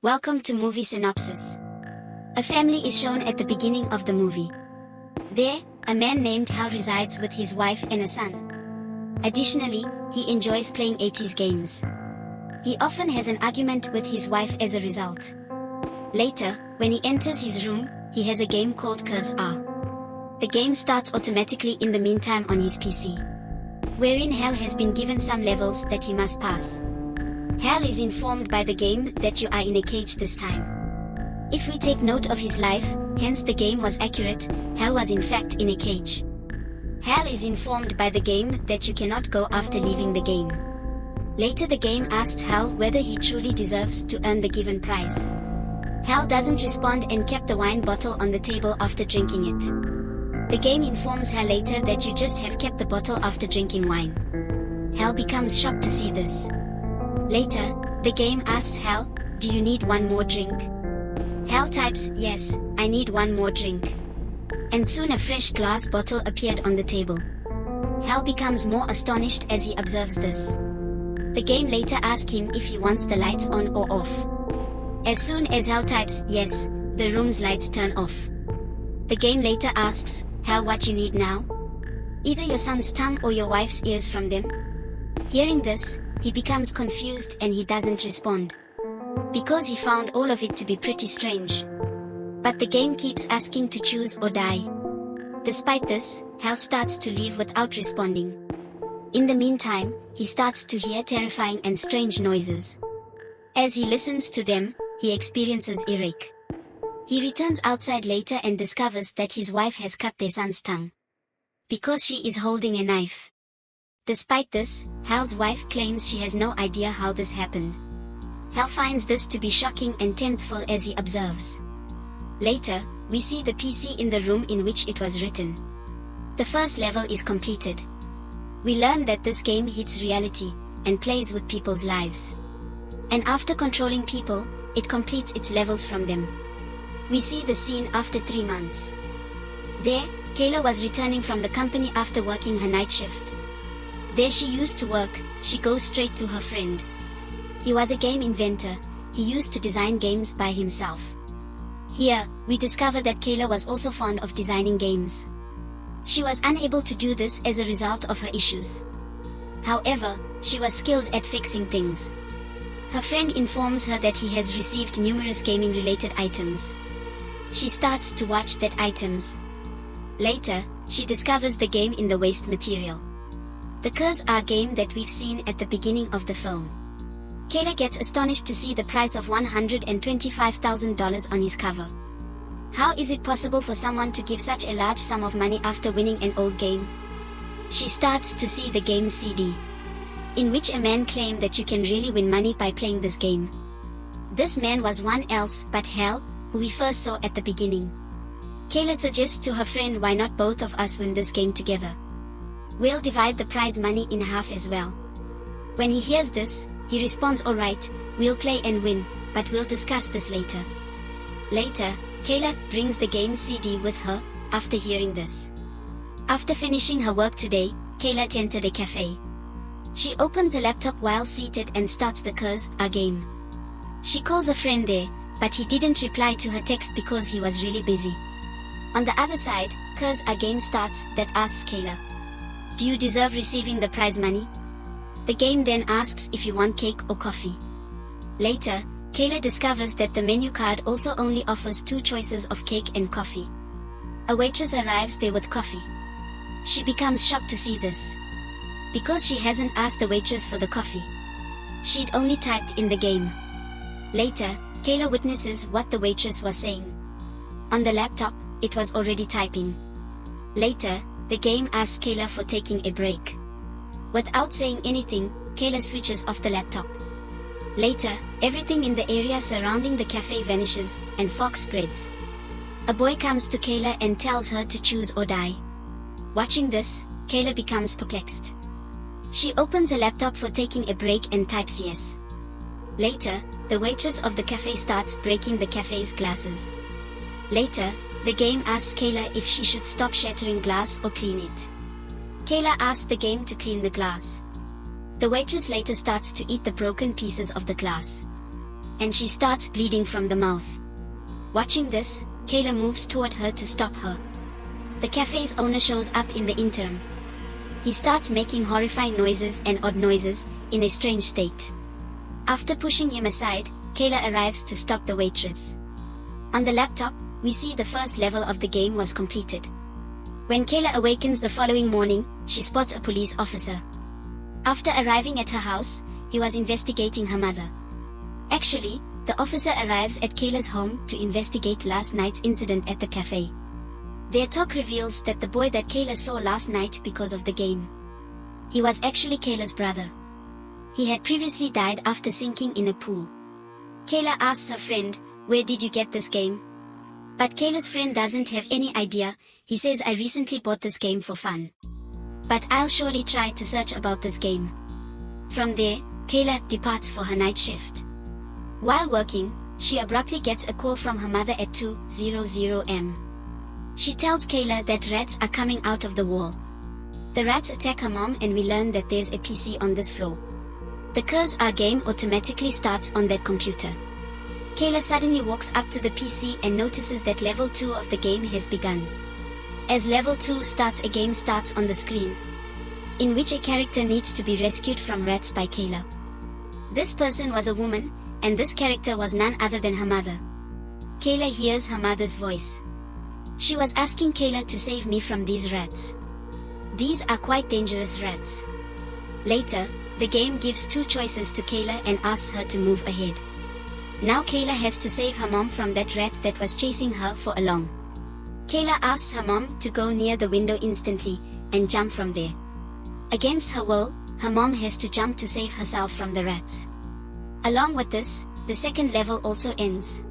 Welcome to Movie Synopsis. A family is shown at the beginning of the movie. There, a man named Hal resides with his wife and a son. Additionally, he enjoys playing 80s games. He often has an argument with his wife as a result. Later, when he enters his room, he has a game called Curse R. The game starts automatically in the meantime on his PC, wherein Hal has been given some levels that he must pass. Hal is informed by the game that you are in a cage this time. If we take note of his life, hence the game was accurate, Hal was in fact in a cage. Hal is informed by the game that you cannot go after leaving the game. Later the game asks Hal whether he truly deserves to earn the given prize. Hal doesn't respond and kept the wine bottle on the table after drinking it. The game informs Hal later that you just have kept the bottle after drinking wine. Hal becomes shocked to see this. Later, the game asks Hal, "Do you need one more drink?" Hal types, "Yes, I need one more drink." And soon a fresh glass bottle appeared on the table. Hal becomes more astonished as he observes this. The game later asks him if he wants the lights on or off. As soon as Hal types, "Yes," the room's lights turn off. The game later asks, "Hal, what you need now? Either your son's tongue or your wife's ears from them?" Hearing this, he becomes confused and he doesn't respond, because he found all of it to be pretty strange. But the game keeps asking to choose or die. Despite this, Hal starts to leave without responding. In the meantime, he starts to hear terrifying and strange noises. As he listens to them, he experiences earache. He returns outside later and discovers that his wife has cut their son's tongue, because she is holding a knife. Despite this, Hal's wife claims she has no idea how this happened. Hal finds this to be shocking and tenseful as he observes. Later, we see the PC in the room in which it was written. The first level is completed. We learn that this game hits reality, and plays with people's lives. And after controlling people, it completes its levels from them. We see the scene after 3 months. There, Kayla was returning from the company after working her night shift. There she used to work, she goes straight to her friend. He was a game inventor, he used to design games by himself. Here, we discover that Kayla was also fond of designing games. She was unable to do this as a result of her issues. However, she was skilled at fixing things. Her friend informs her that he has received numerous gaming-related items. She starts to watch that items. Later, she discovers the game in the waste material. The Curse R game that we've seen at the beginning of the film. Kayla gets astonished to see the price of $125,000 on his cover. How is it possible for someone to give such a large sum of money after winning an old game? She starts to see the game's CD, in which a man claimed that you can really win money by playing this game. This man was one else but Hal, who we first saw at the beginning. Kayla suggests to her friend, "Why not both of us win this game together? We'll divide the prize money in half as well." When he hears this, he responds, "Alright, we'll play and win, but we'll discuss this later." Later, Kayla brings the game CD with her, after hearing this. After finishing her work today, Kayla entered a cafe. She opens a laptop while seated and starts the Curse R game. She calls a friend there, but he didn't reply to her text because he was really busy. On the other side, Curse R game starts that asks Kayla, "Do you deserve receiving the prize money?" The game then asks if you want cake or coffee. Later, Kayla discovers that the menu card also only offers 2 choices of cake and coffee. A waitress arrives there with coffee. She becomes shocked to see this, because she hasn't asked the waitress for the coffee. She'd only typed in the game. Later, Kayla witnesses what the waitress was saying. On the laptop, it was already typing. Later, the game asks Kayla for taking a break. Without saying anything, Kayla switches off the laptop. Later, everything in the area surrounding the cafe vanishes, and fog spreads. A boy comes to Kayla and tells her to choose or die. Watching this, Kayla becomes perplexed. She opens a laptop for taking a break and types yes. Later, the waitress of the cafe starts breaking the cafe's glasses. Later, the game asks Kayla if she should stop shattering glass or clean it. Kayla asks the game to clean the glass. The waitress later starts to eat the broken pieces of the glass. and she starts bleeding from the mouth. Watching this, Kayla moves toward her to stop her. The cafe's owner shows up in the interim. He starts making horrifying noises and odd noises, in a strange state. After pushing him aside, Kayla arrives to stop the waitress. On the laptop, we see the first level of the game was completed. When Kayla awakens the following morning, she spots a police officer. After arriving at her house, he was investigating her mother. Actually, the officer arrives at Kayla's home to investigate last night's incident at the cafe. Their talk reveals that the boy that Kayla saw last night because of the game. He was actually Kayla's brother. He had previously died after sinking in a pool. Kayla asks her friend, "Where did you get this game?" But Kayla's friend doesn't have any idea. He says, "I recently bought this game for fun. But I'll surely try to search about this game." From there, Kayla departs for her night shift. While working, she abruptly gets a call from her mother at 2:00 am. She tells Kayla that rats are coming out of the wall. The rats attack her mom, and we learn that there's a PC on this floor. The Curse Our game automatically starts on that computer. Kayla suddenly walks up to the PC and notices that level 2 of the game has begun. As level 2 starts, a game starts on the screen, in which a character needs to be rescued from rats by Kayla. This person was a woman, and this character was none other than her mother. Kayla hears her mother's voice. She was asking Kayla to save me from these rats. These are quite dangerous rats. Later, the game gives two choices to Kayla and asks her to move ahead. Now Kayla has to save her mom from that rat that was chasing her for long. Kayla asks her mom to go near the window instantly, and jump from there. Against her will, her mom has to jump to save herself from the rats. Along with this, the second level also ends.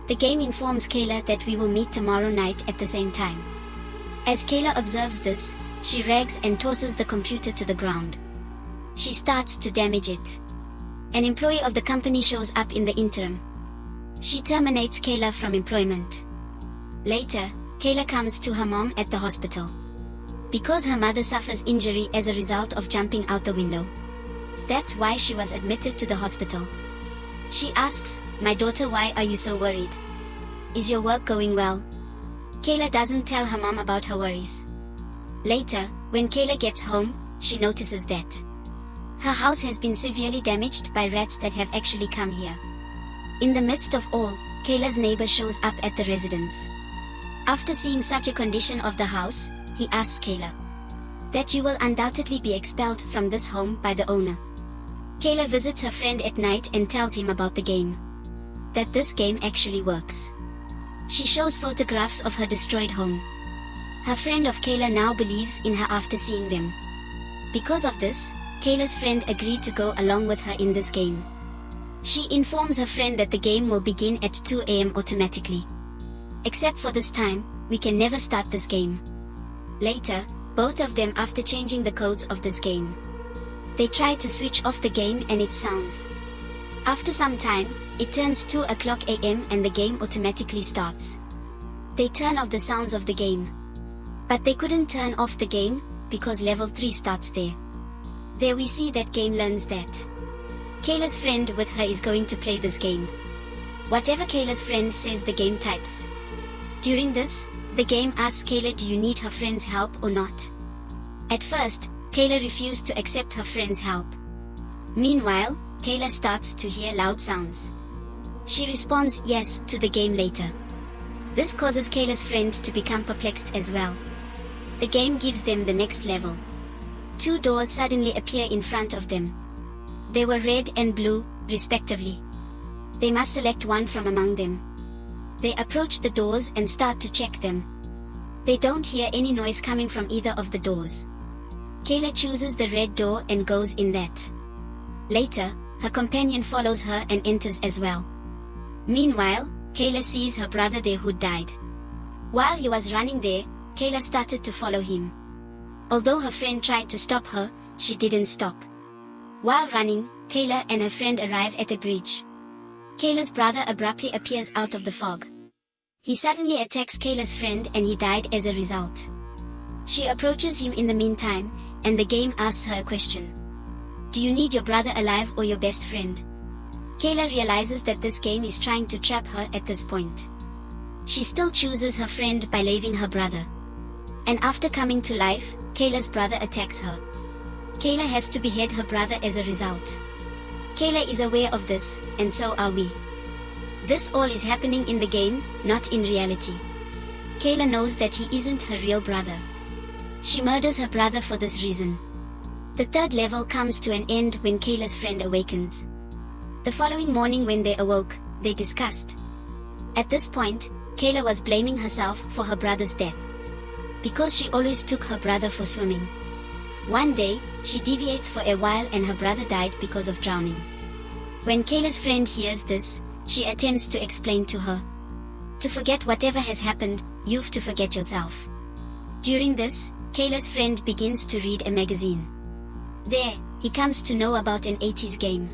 The game informs Kayla that we will meet tomorrow night at the same time. As Kayla observes this, she rags and tosses the computer to the ground. She starts to damage it. An employee of the company shows up in the interim. She terminates Kayla from employment. Later, Kayla comes to her mom at the hospital. Because her mother suffers injury as a result of jumping out the window. That's why she was admitted to the hospital. She asks, "My daughter, why are you so worried? Is your work going well?" Kayla doesn't tell her mom about her worries. Later, when Kayla gets home, she notices that her house has been severely damaged by rats that have actually come here. In the midst of all, Kayla's neighbor shows up at the residence. After seeing such a condition of the house, he asks Kayla that you will undoubtedly be expelled from this home by the owner. Kayla visits her friend at night and tells him about the game. That this game actually works. She shows photographs of her destroyed home. Her friend of Kayla now believes in her after seeing them. Because of this, Kayla's friend agreed to go along with her in this game. She informs her friend that the game will begin at 2 am automatically. Except for this time, we can never start this game. Later, both of them after changing the codes of this game. They try to switch off the game and it sounds. After some time, it turns 2 am and the game automatically starts. They turn off the sounds of the game. But they couldn't turn off the game, because level 3 starts there. There we see that game learns that Kayla's friend with her is going to play this game. Whatever Kayla's friend says, the game types. During this, the game asks Kayla, do you need her friend's help or not? At first, Kayla refused to accept her friend's help. Meanwhile, Kayla starts to hear loud sounds. She responds yes to the game later. This causes Kayla's friend to become perplexed as well. The game gives them the next level. 2 doors suddenly appear in front of them. They were red and blue, respectively. They must select one from among them. They approach the doors and start to check them. They don't hear any noise coming from either of the doors. Kayla chooses the red door and goes in that. Later, her companion follows her and enters as well. Meanwhile, Kayla sees her brother there who died. While he was running there, Kayla started to follow him. Although her friend tried to stop her, she didn't stop. While running, Kayla and her friend arrive at a bridge. Kayla's brother abruptly appears out of the fog. He suddenly attacks Kayla's friend and he died as a result. She approaches him in the meantime, and the game asks her a question. Do you need your brother alive or your best friend? Kayla realizes that this game is trying to trap her at this point. She still chooses her friend by leaving her brother. And after coming to life, Kayla's brother attacks her. Kayla has to behead her brother as a result. Kayla is aware of this, and so are we. This all is happening in the game, not in reality. Kayla knows that he isn't her real brother. She murders her brother for this reason. The third level comes to an end when Kayla's friend awakens. The following morning when they awoke, they discussed. At this point, Kayla was blaming herself for her brother's death. Because she always took her brother for swimming. One day, she deviates for a while and her brother died because of drowning. When Kayla's friend hears this, she attempts to explain to her. To forget whatever has happened, you've to forget yourself. During this, Kayla's friend begins to read a magazine. There, he comes to know about an 80s game.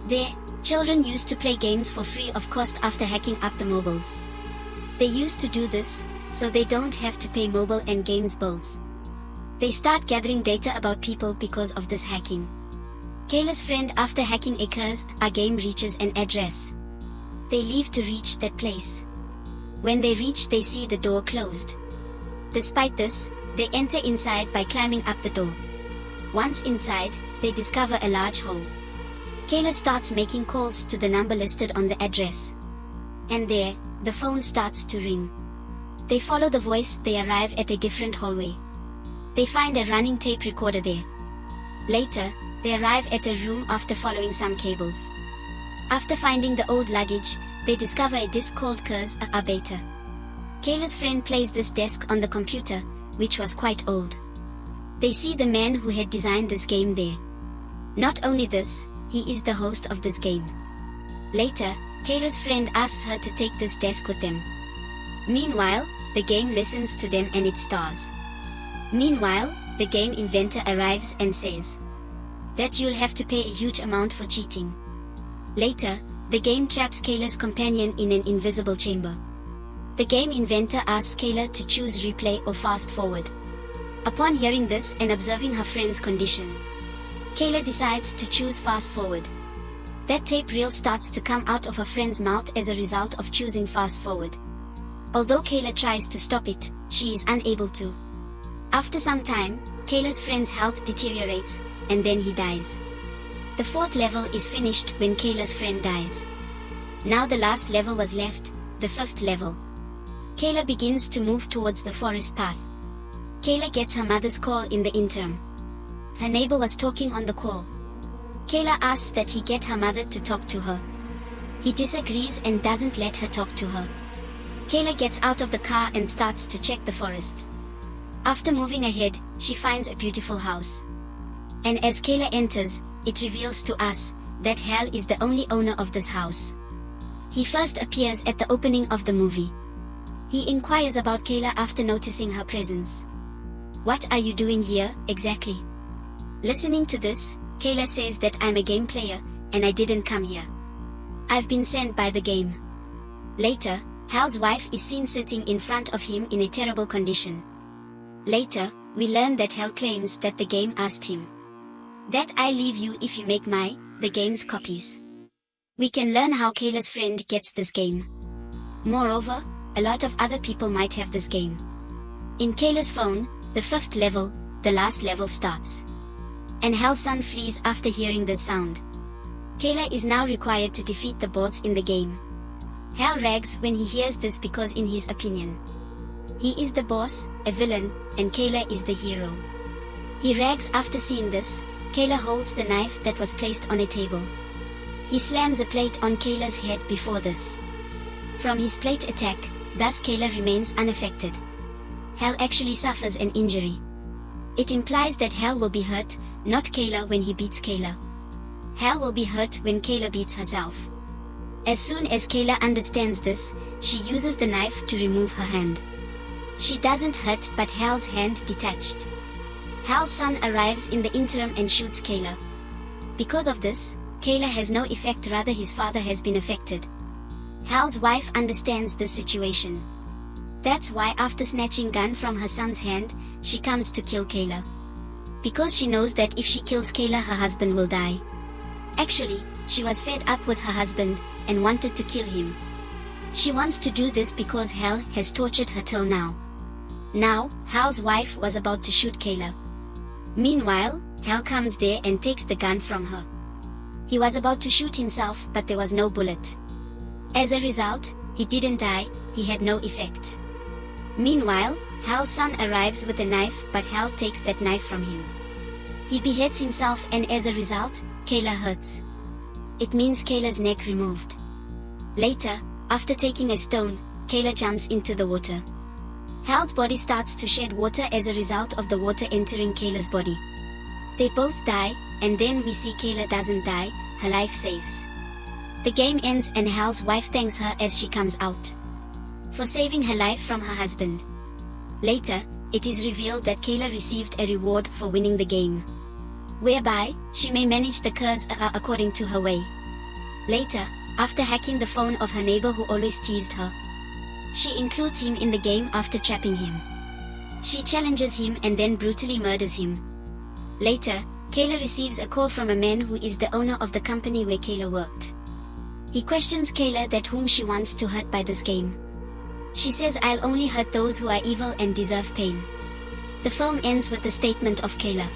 There, children used to play games for free of cost after hacking up the mobiles. They used to do this, so they don't have to pay mobile and games bills. They start gathering data about people because of this hacking. Kayla's friend after hacking a game reaches an address. They leave to reach that place. When they reach they see the door closed. Despite this, they enter inside by climbing up the door. Once inside, they discover a large hole. Kayla starts making calls to the number listed on the address. And there, the phone starts to ring. They follow the voice, they arrive at a different hallway. They find a running tape recorder there. Later, they arrive at a room after following some cables. After finding the old luggage, they discover a disc called Curse a Beta. Kayla's friend plays this disc on the computer, which was quite old. They see the man who had designed this game there. Not only this, he is the host of this game. Later, Kayla's friend asks her to take this desk with them. Meanwhile, the game listens to them and it stars. Meanwhile, the game inventor arrives and says that you'll have to pay a huge amount for cheating. Later, the game traps Kayla's companion in an invisible chamber. The game inventor asks Kayla to choose replay or fast forward. Upon hearing this and observing her friend's condition, Kayla decides to choose fast forward. That tape reel starts to come out of her friend's mouth as a result of choosing fast forward. Although Kayla tries to stop it, she is unable to. After some time, Kayla's friend's health deteriorates, and then he dies. The fourth level is finished when Kayla's friend dies. Now the last level was left, the fifth level. Kayla begins to move towards the forest path. Kayla gets her mother's call in the interim. Her neighbor was talking on the call. Kayla asks that he get her mother to talk to her. He disagrees and doesn't let her talk to her. Kayla gets out of the car and starts to check the forest. After moving ahead, she finds a beautiful house. And as Kayla enters, it reveals to us that Hal is the only owner of this house. He first appears at the opening of the movie. He inquires about Kayla after noticing her presence. What are you doing here, exactly? Listening to this, Kayla says that I'm a game player, and I didn't come here. I've been sent by the game. Later, Hal's wife is seen sitting in front of him in a terrible condition. Later, we learn that Hal claims that the game asked him that I leave you if you make the game's copies. We can learn how Kayla's friend gets this game. Moreover, a lot of other people might have this game. In Kayla's phone, the fifth level, the last level starts. And Hal's son flees after hearing this sound. Kayla is now required to defeat the boss in the game. Hal rags when he hears this because in his opinion, he is the boss, a villain, and Kayla is the hero. He rags after seeing this. Kayla holds the knife that was placed on a table. He slams a plate on Kayla's head before this. From his plate attack, thus Kayla remains unaffected. Hal actually suffers an injury. It implies that Hal will be hurt, not Kayla when he beats Kayla. Hal will be hurt when Kayla beats herself. As soon as Kayla understands this, she uses the knife to remove her hand. She doesn't hurt but Hal's hand detached. Hal's son arrives in the interim and shoots Kayla. Because of this, Kayla has no effect, rather his father has been affected. Hal's wife understands this situation. That's why after snatching gun from her son's hand, she comes to kill Kayla. Because she knows that if she kills Kayla her husband will die. Actually, she was fed up with her husband and wanted to kill him. She wants to do this because Hal has tortured her till now. Now, Hal's wife was about to shoot Kayla. Meanwhile, Hal comes there and takes the gun from her. He was about to shoot himself, but there was no bullet. As a result, he didn't die, he had no effect. Meanwhile, Hal's son arrives with a knife, but Hal takes that knife from him. He beheads himself, and as a result, Kayla hurts. It means Kayla's neck removed. Later, after taking a stone, Kayla jumps into the water. Hal's body starts to shed water as a result of the water entering Kayla's body. They both die, and then we see Kayla doesn't die, her life saves. The game ends and Hal's wife thanks her as she comes out for saving her life from her husband. Later, it is revealed that Kayla received a reward for winning the game, whereby she may manage the curse according to her way. Later, after hacking the phone of her neighbor who always teased her, she includes him in the game after trapping him. She challenges him and then brutally murders him. Later, Kayla receives a call from a man who is the owner of the company where Kayla worked. He questions Kayla that whom she wants to hurt by this game. She says, "I'll only hurt those who are evil and deserve pain." The film ends with the statement of Kayla,